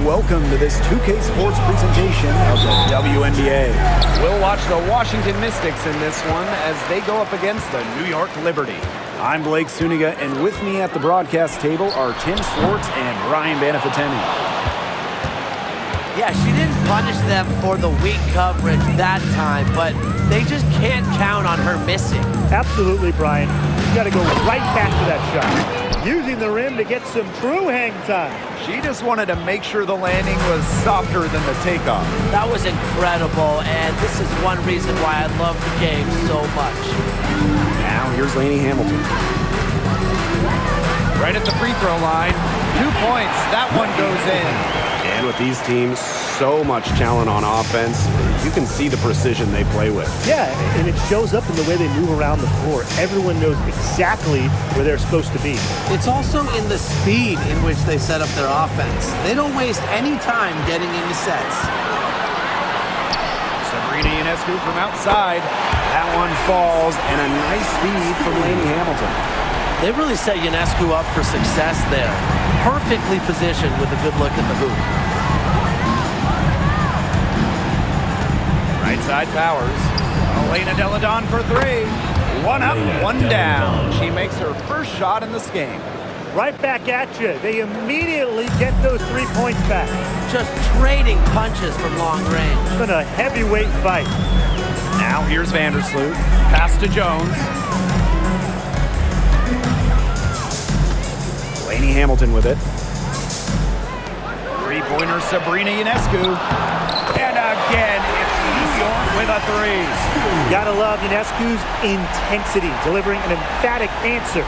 welcome to this 2K Sports presentation of the WNBA. We'll watch the Washington Mystics in this one as they go up against the New York Liberty. I'm Blake Suniga, and with me at the broadcast table are Tim Swartz and Ryan Banafitemi. Yeah, she didn't punish them for the weak coverage that time, but they just can't count on her missing. Absolutely, Brian. You've got to go right back to that shot. Using the rim to get some true hang time. She just wanted to make sure the landing was softer than the takeoff. That was incredible, and this is one reason why I love the game so much. Now here's Lainey Hamilton. Right at the free throw line. 2 points. That one goes in. And with these teams, so much talent on offense, you can see the precision they play with. Yeah, and it shows up in the way they move around the floor. Everyone knows exactly where they're supposed to be. It's also in the speed in which they set up their offense. They don't waste any time getting into sets. Sabrina Ionescu from outside. That one falls, and a nice feed from Lainey Hamilton. They really set Ionescu up for success there. Perfectly positioned with a good look at the hoop. Right side Powers. Elena Deladon for three. One up, one down. She makes her first shot in this game. Right back at you. They immediately get those 3 points back. Just trading punches from long range. It's been a heavyweight fight. Now here's Vandersloot. Pass to Jones. Lainey Hamilton with it. Three-pointer Sabrina Ionescu. And again, it's New York with a three. Gotta love Ionescu's intensity, delivering an emphatic answer.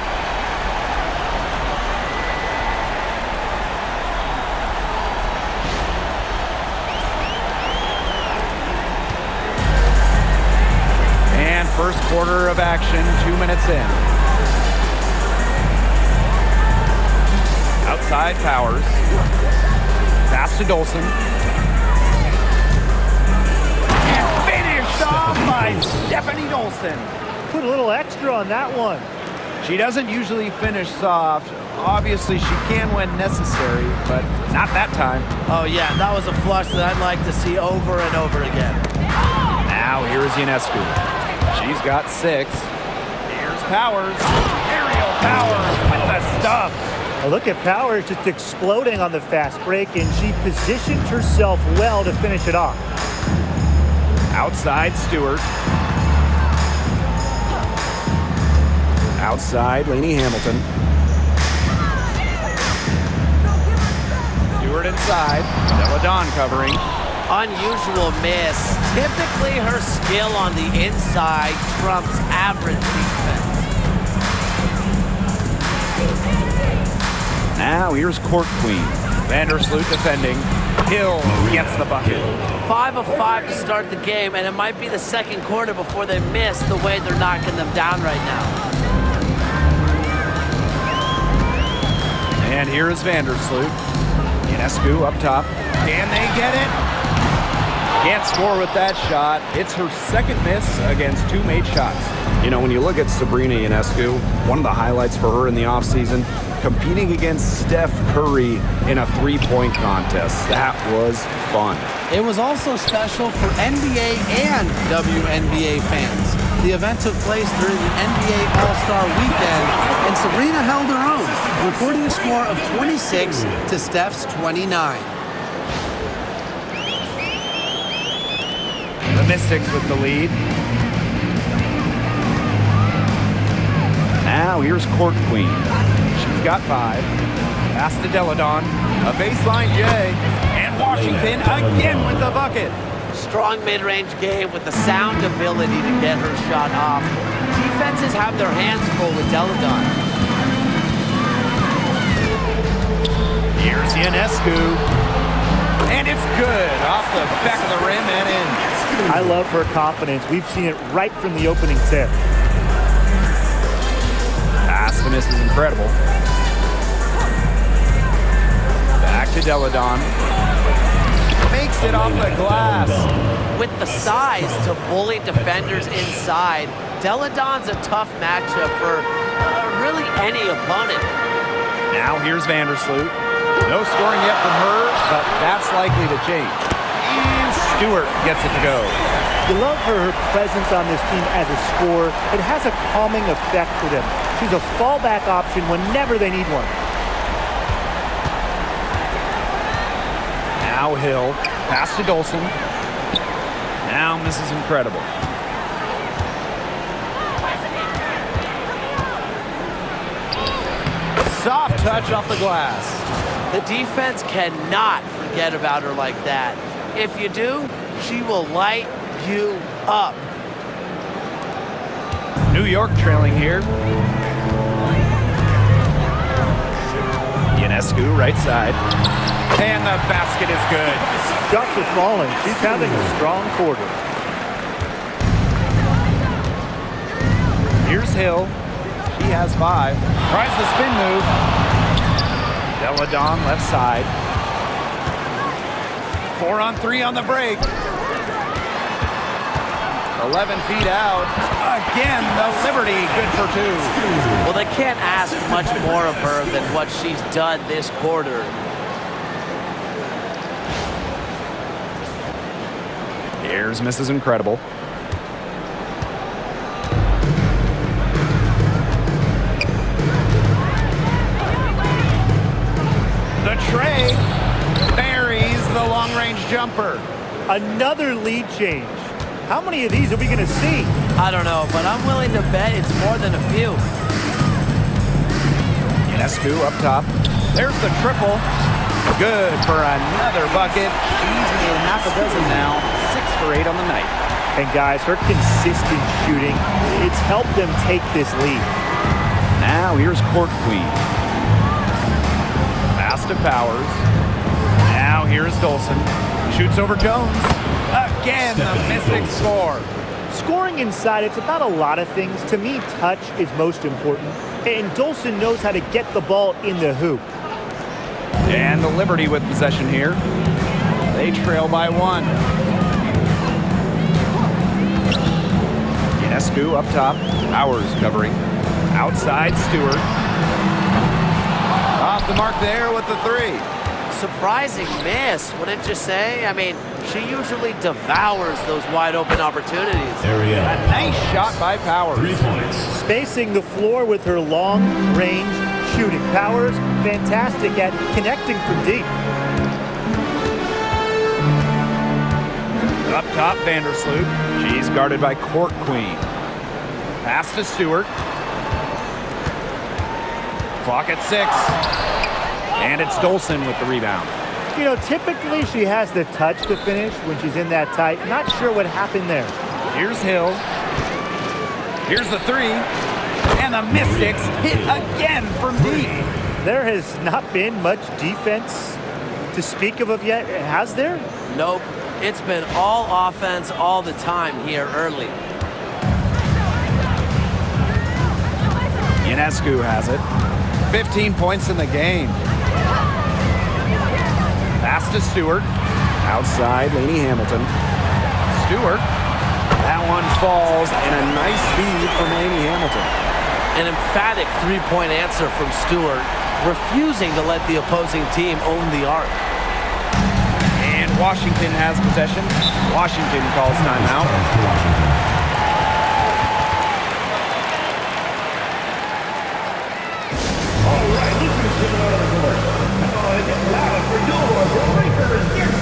And first quarter of action, 2 minutes in. Outside Powers. Pass to Dolson. And finished off by Stephanie Dolson. Put a little extra on that one. She doesn't usually finish soft. Obviously, she can when necessary, but not that time. Oh, yeah, that was a flush that I'd like to see over and over again. Now, here's Ionescu. She's got 6. Here's Powers. Aerial Powers with the stuff. Well, look at Powers just exploding on the fast break, and she positioned herself well to finish it off. Outside Stewart. Outside Lainey Hamilton. Stewart inside. Deladon covering. Unusual miss. Typically, her skill on the inside trumps average defense. Now here's Court Queen. Vandersloot defending. Hill gets the bucket. 5 of 5 to start the game, and it might be the second quarter before they miss the way they're knocking them down right now. And here is Vandersloot. Ionescu up top. Can they get it? Can't score with that shot. It's her second miss against 2 made shots. You know, when you look at Sabrina Ionescu, one of the highlights for her in the offseason, competing against Steph Curry in a three-point contest. That was fun. It was also special for NBA and WNBA fans. The event took place during the NBA All-Star Weekend, and Sabrina held her own, recording a score of 26 to Steph's 29. The Mystics with the lead. Now here's Court Queen. She's got 5. Pass to Deladon. A baseline J. And Washington again with the bucket. Strong mid-range game with the sound ability to get her shot off. Defenses have their hands full with Deladon. Here's Ionescu. And it's good. Off the back of the rim and in. I love her confidence. We've seen it right from the opening tip. Pass to miss is incredible. Back to Deladon. Makes it off the glass. With the size to bully defenders inside, Deladon's a tough matchup for really any opponent. Now here's Vandersloot. No scoring yet from her, but that's likely to change. And Stewart gets it to go. You love her presence on this team as a scorer. It has a calming effect for them. She's a fallback option whenever they need one. Now Hill, pass to Dolson. Now Mrs. Incredible. Soft touch off the glass. The defense cannot forget about her like that. If you do, she will light you up. New York trailing here. Ionescu, right side. And the basket is good. Shots are falling. She's having a strong quarter. Here's Hill. She has 5. Tries the spin move. Deladon left side. 4-on-3 on the break. 11 feet out. Again, the Liberty, good for 2. Well, they can't ask much more of her than what she's done this quarter. Here's Mrs. Incredible. The tray buries the long-range jumper. Another lead change. How many of these are we going to see? I don't know, but I'm willing to bet it's more than a few. Ionescu up top. There's the triple. Good for another bucket. She's made half a dozen now. 6 for 8 on the night. And guys, her consistent shooting, it's helped them take this lead. Now here's Court Queen. Pass to Powers. Now here's Dolson. Shoots over Jones. Again, the Mystics score. Scoring inside, it's about a lot of things. To me, touch is most important. And Dolson knows how to get the ball in the hoop. And the Liberty with possession here. They trail by 1. Ionescu up top. Powers covering. Outside Stewart. Off the mark there with the 3. Surprising miss, wouldn't you say? I mean, she usually devours those wide open opportunities. A nice shot by Powers. 3 points. Spacing the floor with her long-range shooting. Powers, fantastic at connecting from deep. Up top, Vandersloot. She's guarded by Court Queen. Pass to Stewart. Clock at 6. And it's Dolson with the rebound. You know, typically she has the touch to finish when she's in that tight. Not sure what happened there. Here's Hill. Here's the 3. And the Mystics hit again from deep. There has not been much defense to speak of yet, has there? Nope. It's been all offense all the time here early. Ionescu has it. 15 points in the game. Pass to Stewart. Outside, Lainey Hamilton. Stewart. That one falls, and a nice feed from Lainey Hamilton. An emphatic three-point answer from Stewart, refusing to let the opposing team own the arc. And Washington has possession. Washington calls timeout. All right, this is coming out of the court. Now it gets loud for your breakers. Yes,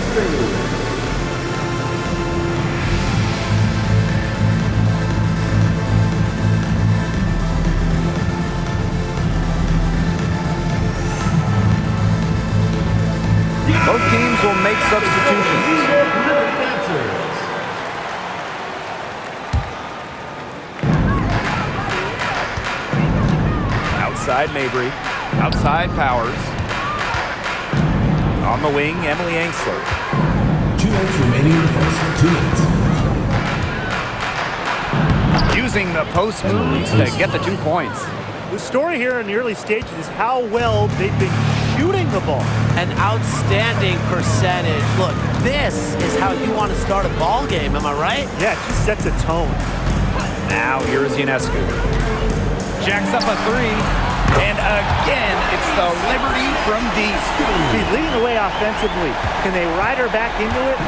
Both teams will make substitutions. Outside Mabry. Outside Powers. On the wing, Emily Angsler. 2 minutes remaining in the first. 2 minutes. Using the post moves to get the 2 points. The story here in the early stages is how well they've been shooting the ball. An outstanding percentage. Look, this is how you want to start a ball game, am I right? Yeah, it just sets a tone. Now here's Ionescu. Jacks up a 3. And again, it's the Liberty from deep. She's leading the way offensively. Can they ride her back into it?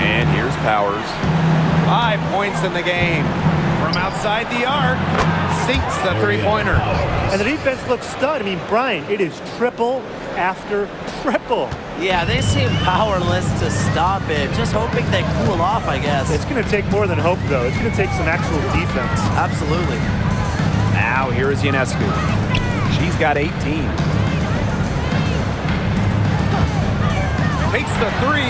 And here's Powers. 5 points in the game. From outside the arc, sinks the three-pointer. And the defense looks stunned. I mean, Brian, it is triple after triple. Yeah, they seem powerless to stop it. Just hoping they cool off, I guess. It's going to take more than hope, though. It's going to take some actual defense. Absolutely. Now here is Ionescu. She's got 18. Takes the three.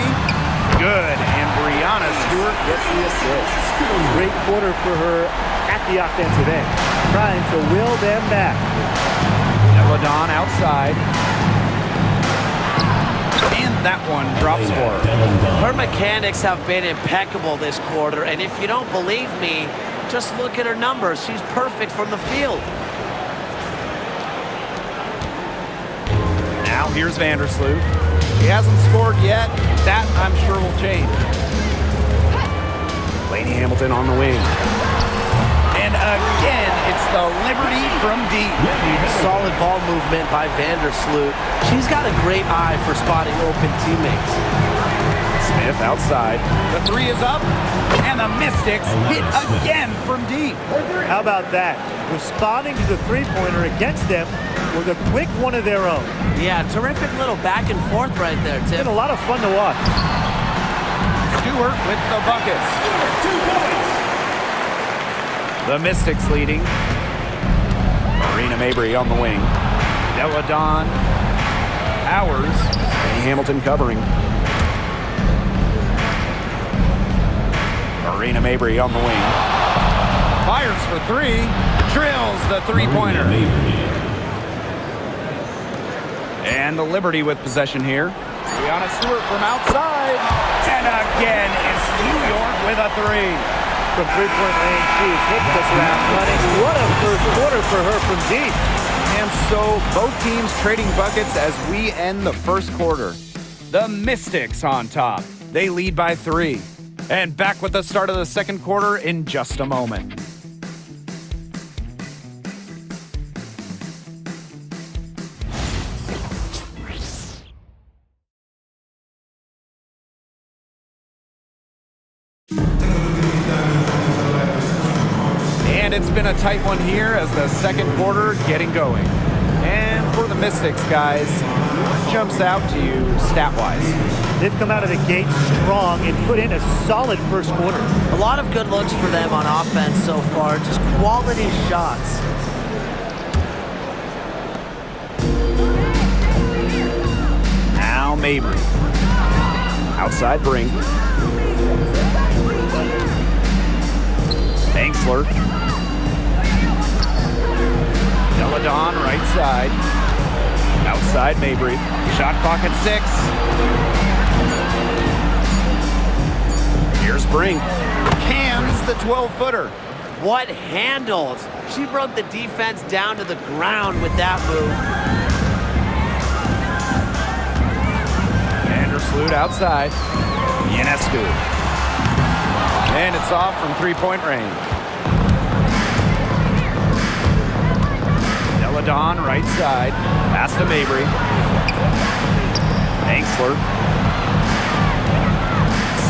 Good. And Brianna Stewart gets the assist. Great quarter for her at the offensive end, trying to will them back. Deladon outside. And that one drops for her. Her mechanics have been impeccable this quarter, and if you don't believe me, just look at her numbers. She's perfect from the field. Now here's Vandersloot. He hasn't scored yet. That, I'm sure, will change. Lainey Hamilton on the wing. And again, it's the Liberty from deep. Solid ball movement by Vandersloot. She's got a great eye for spotting open teammates. Smith outside. The three is up. And the Mystics hit again from deep. How about that? Responding to the three-pointer against them with a quick one of their own. Yeah, terrific little back and forth right there, It's Tim. been a lot of fun to watch. Stewart with the buckets. 2 points. The Mystics leading. Marina Mabry on the wing. Deladon. Powers. Lainey Hamilton covering. Marina Mabry on the wing. Fires for three. Drills the three-pointer. And the Liberty with possession here. Brianna Stewart from outside. And again, it's New York with a three. From three-point range, she's hit the ground running. What a first quarter for her from deep. And so both teams trading buckets as we end the first quarter. The Mystics on top. They lead by 3. And back with the start of the second quarter in just a moment. And it's been a tight one here as the second quarter getting going. And for the Mystics, guys, what jumps out to you stat-wise? They've come out of the gate strong and put in a solid first quarter. A lot of good looks for them on offense so far. Just quality shots. Now Mabry. Outside Brink. Banksler. Deladon right side. Outside Mabry. Shot clock at 6. Here's Brink. Cans the 12-footer. What handles. She broke the defense down to the ground with that move. Vandersloot outside. Ionescu. And it's off from three-point range. Deladon right side. Pass to Mabry. Banksler.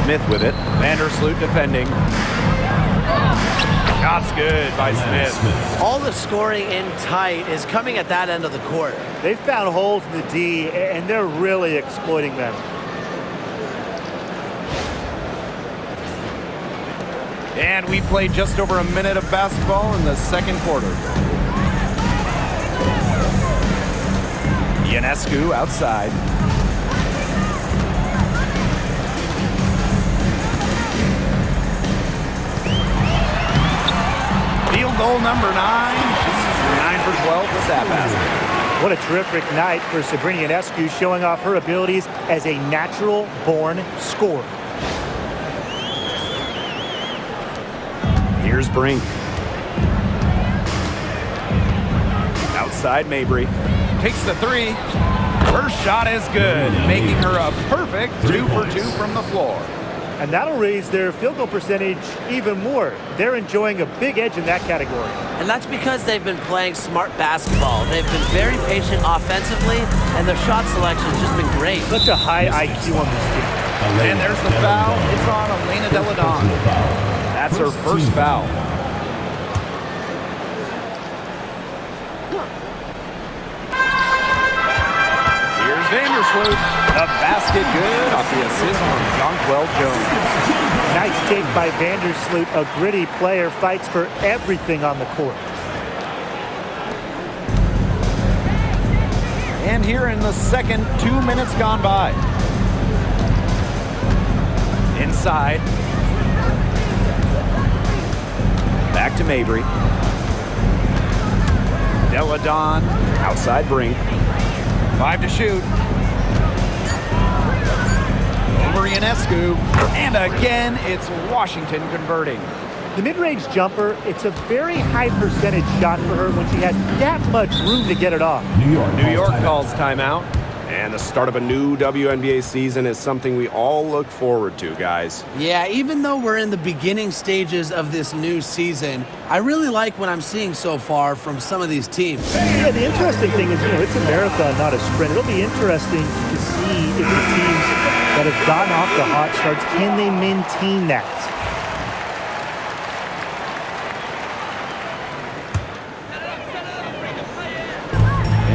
Smith with it. Vandersloot defending. Shot's good by Smith. All the scoring in tight is coming at that end of the court. They've found holes in the D, and they're really exploiting them. And we played just over a minute of basketball in the second quarter. Ionescu outside. Field goal number 9. She's 9 for 12 with that basket. What a terrific night for Sabrina Ionescu, showing off her abilities as a natural-born scorer. Here's Brink. Outside Mabry. Takes the three. Her shot is good, making her a perfect 2 for 2 from the floor. And that'll raise their field goal percentage even more. They're enjoying a big edge in that category. And that's because they've been playing smart basketball. They've been very patient offensively, and their shot selection has just been great. Such a high IQ on this team. And there's the foul. It's on Elena Deladon. That's her first foul. Here's Vandersloot. The basket good off the assist from Jonquel Jones. Nice take by Vandersloot. A gritty player, fights for everything on the court. And here in the second, 2 minutes gone by. Inside. Back to Mabry. Deladon. Outside Brink. 5 to shoot. Over Ionescu. And again, it's Washington converting. The mid-range jumper, it's a very high percentage shot for her when she has that much room to get it off. New York calls timeout. And the start of a new WNBA season is something we all look forward to, guys. Yeah, even though we're in the beginning stages of this new season, I really like what I'm seeing so far from some of these teams. Yeah, the interesting thing is, it's a marathon, not a sprint. It'll be interesting to see if the teams that have gotten off the hot starts, can they maintain that?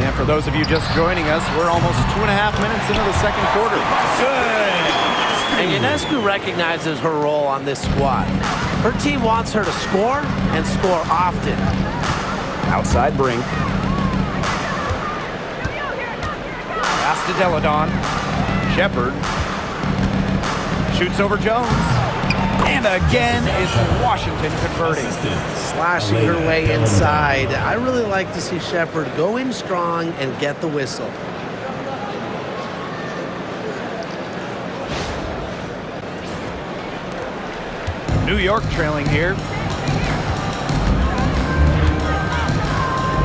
And for those of you just joining us, we're almost 2.5 minutes into the second quarter. Good. And Ionescu recognizes her role on this squad. Her team wants her to score and score often. Outside Brink. Pass to Deladon. Shepard. Shoots over Jones. And again, it's Washington converting. Slashing her way inside. I really like to see Shepard go in strong and get the whistle. New York trailing here.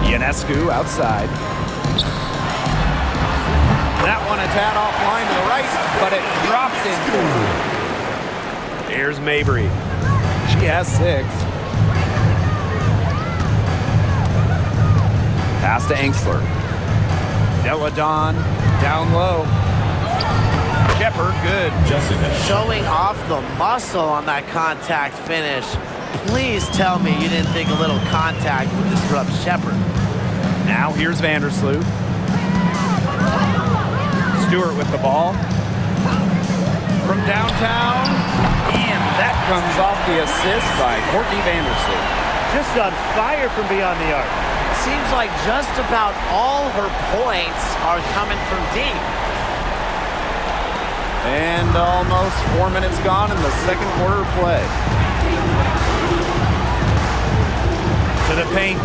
Ionescu outside. That one a tad offline to the right, but it drops in. Here's Mabry. She has 6. Pass to Angsler. Deladon down low. Shepard, good. Showing off the muscle on that contact finish. Please tell me you didn't think a little contact would disrupt Shepard. Now here's Vandersloot. Stewart with the ball. From downtown. And that comes off the assist by Courtney Vandersloot. Just on fire from beyond the arc. Seems like just about all her points are coming from deep. And almost 4 minutes gone in the second quarter of play. To the paint.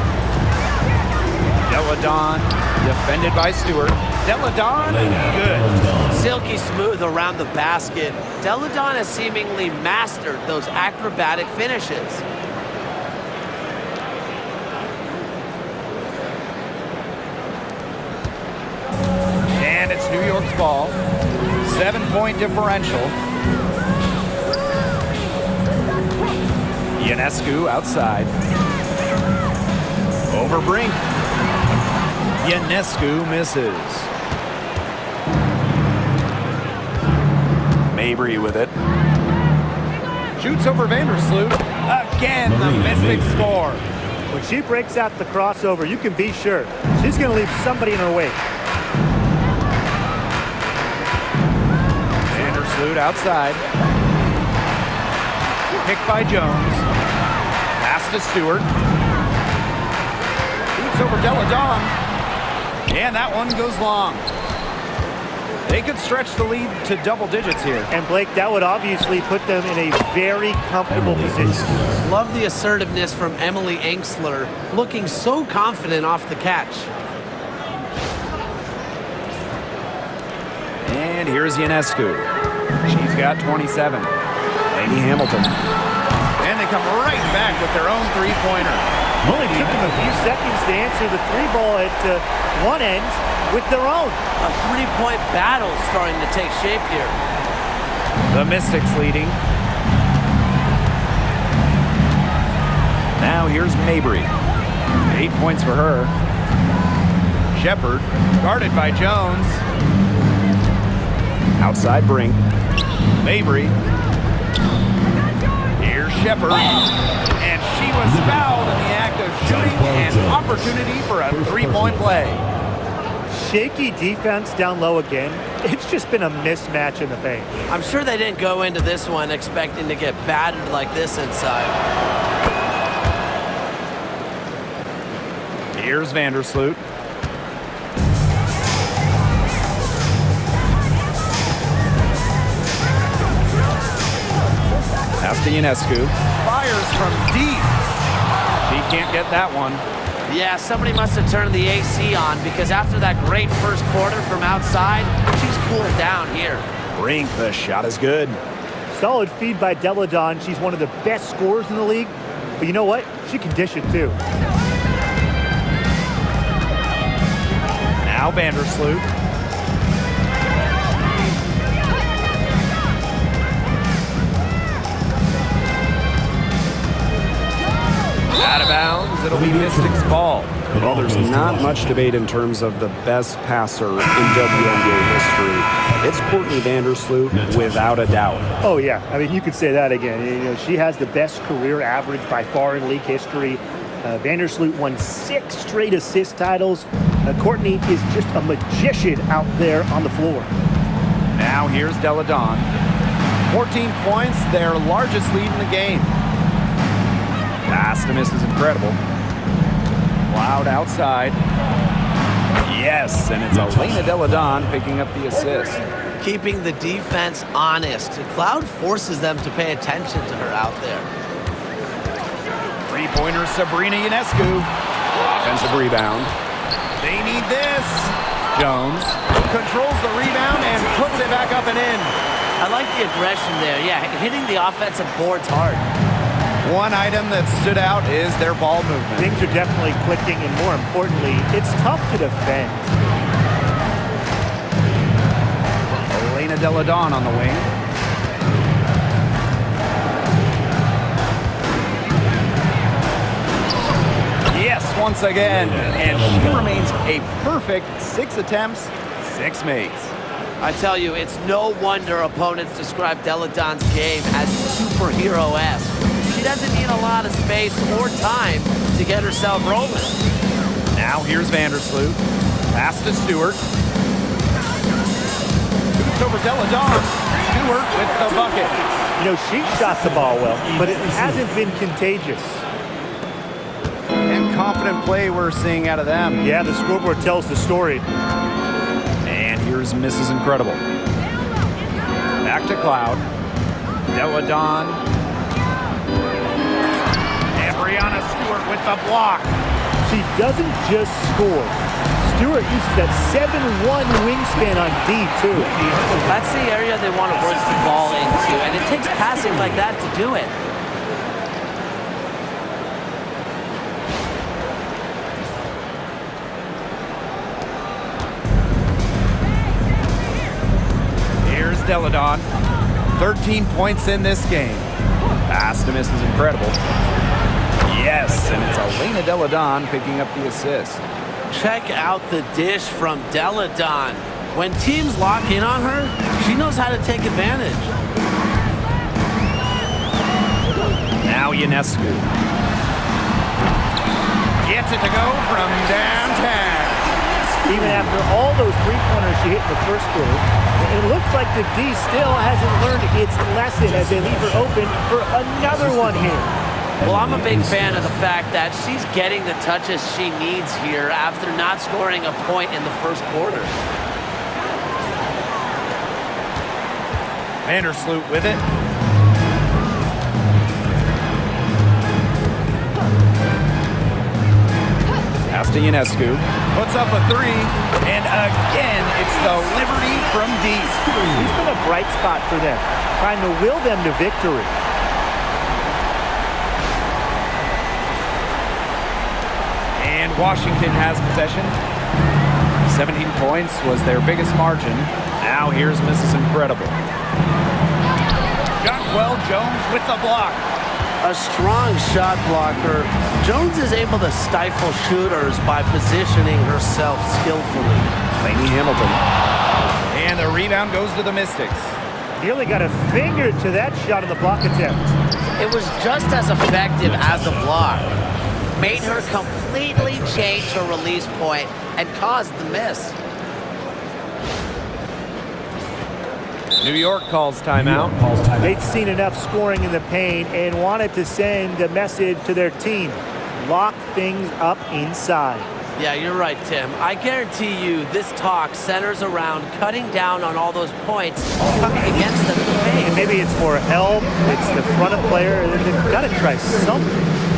Deladon, defended by Stewart. Deladon, good. Silky smooth around the basket. Deladon has seemingly mastered those acrobatic finishes. And it's New York's ball. 7-point differential. Ionescu outside. Over Brink. Ionescu misses. Mabry with it. Shoots over Vandersloot. Again, the Mystics score. When she breaks out the crossover, you can be sure she's going to leave somebody in her wake. Vandersloot outside. Picked by Jones. Pass to Stewart. Shoots over Deladon. And that one goes long. They could stretch the lead to double digits here. And Blake, that would obviously put them in a very comfortable position. Love the assertiveness from Emily Angsler, looking so confident off the catch. And here's Ionescu. She's got 27. Lady Hamilton. And they come right back with their own three-pointer. Only took them a few seconds to answer the three ball at one end with their own. A three-point battle starting to take shape here. The Mystics leading. Now here's Mabry. 8 points for her. Shepard, guarded by Jones. Outside Brink. Mabry. Here's Shepard. And she was fouled in the act of shooting, an opportunity for a three-point play. Shaky defense down low again. It's just been a mismatch in the paint. I'm sure they didn't go into this one expecting to get battered like this inside. Here's Vandersloot. Ionescu fires from deep. She can't get that one. Yeah, somebody must have turned the AC on because after that great first quarter from outside, she's cooled down here. Brink, the shot is good. Solid feed by Deladon. She's one of the best scorers in the league. But you know what? She can dish it too. Now Vandersloot. Out of bounds, it'll be Mystics ball. Well, there's not much debate in terms of the best passer in WNBA history. It's Courtney Vandersloot, without a doubt. Oh, yeah. I mean, you could say that again. You know, she has the best career average by far in league history. Vandersloot won 6 straight assist titles. Courtney is just a magician out there on the floor. Now here's Deladon. 14 points, their largest lead in the game. Pass to miss is incredible. Loud outside. Yes, and it's Elena Deladon picking up the assist. Keeping the defense honest. Cloud forces them to pay attention to her out there. Three-pointer Sabrina Ionescu. Offensive rebound. They need this. Jones controls the rebound and puts it back up and in. I like the aggression there. Yeah, hitting the offensive boards hard. One item that stood out is their ball movement. Things are definitely clicking, and more importantly, it's tough to defend. Elena Deladon on the wing. Yes, once again. And she remains a perfect 6 attempts, 6 makes. I tell you, it's no wonder opponents describe Deladon's game as superhero-esque. She doesn't need a lot of space or time to get herself rolling. Now here's Vandersloot. Pass to Stewart. Shoots over Deladon. Stewart with the bucket. You know, she shot the ball well, but it hasn't been contagious. And confident play we're seeing out of them. Yeah, the scoreboard tells the story. And here's Mrs. Incredible. Back to Cloud. Deladon. Brianna Stewart with the block. She doesn't just score. Stewart uses that 7'1" wingspan on D, too. That's the area they want to work the ball into, and it takes passing like that to do it. Here's Deladon. 13 points in this game. Pass to miss is incredible. Yes, and it's Elena Deladon picking up the assist. Check out the dish from Deladon. When teams lock in on her, she knows how to take advantage. Now Ionescu. Gets it to go from downtown. Even after all those three-pointers she hit in the first quarter, it looks like the D still hasn't learned its lesson as they leave her open for another one here. Well, I'm a big fan of the fact that she's getting the touches she needs here after not scoring a point in the first quarter. Vandersloot with it. Pass to Ionescu. Puts up a 3. And again, it's the Liberty from deep. She's been a bright spot for them, trying to will them to victory. And Washington has possession. 17 points was their biggest margin. Now here's Mrs. Incredible. Jonquel Jones with the block. A strong shot blocker. Jones is able to stifle shooters by positioning herself skillfully. Lainey Hamilton. And the rebound goes to the Mystics. Nearly got a finger to that shot on the block attempt. It was just as effective as a block. Made her completely change her release point and caused the miss. New York calls timeout. They'd seen enough scoring in the paint and wanted to send a message to their team. Lock things up inside. Yeah, you're right, Tim. I guarantee you this talk centers around cutting down on all those points coming against them in the paint. And maybe it's more help, it's the front of player, they've got to try something.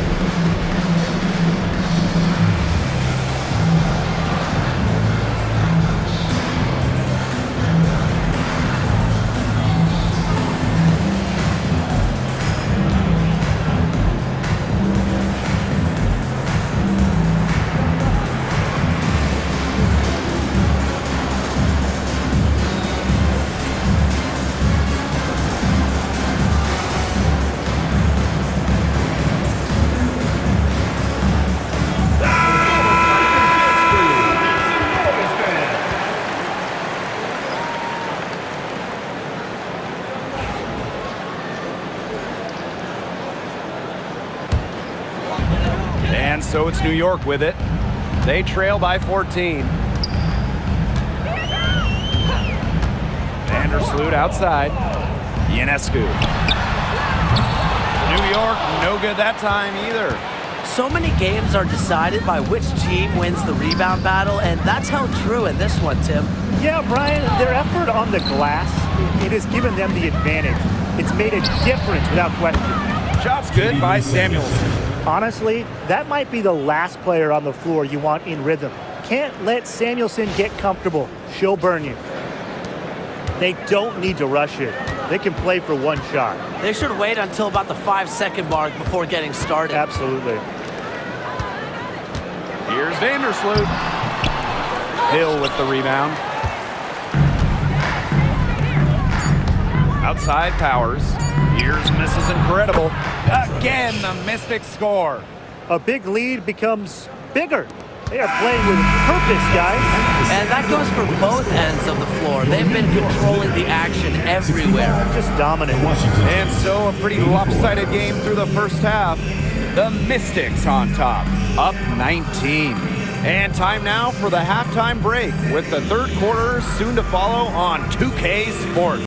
And so it's New York with it. They trail by 14. Vandersloot outside. Ionescu. New York, no good that time either. So many games are decided by which team wins the rebound battle, and that's held true in this one, Tim. Yeah, Brian, their effort on the glass, it has given them the advantage. It's made a difference without question. Shots good by Samuelson. Honestly, that might be the last player on the floor you want in rhythm. Can't let Samuelson get comfortable. She'll burn you. They don't need to rush it. They can play for one shot. They should wait until about the 5-second mark before getting started. Absolutely. Here's Vandersloot. Hill with the rebound. Outside Powers. Here's misses incredible. Again, the Mystics score. A big lead becomes bigger. They are playing with purpose, guys. And that goes for both ends of the floor. They've been controlling the action everywhere. Just dominant. And so a pretty lopsided game through the first half. The Mystics on top, up 19. And time now for the halftime break with the third quarter soon to follow on 2K Sports.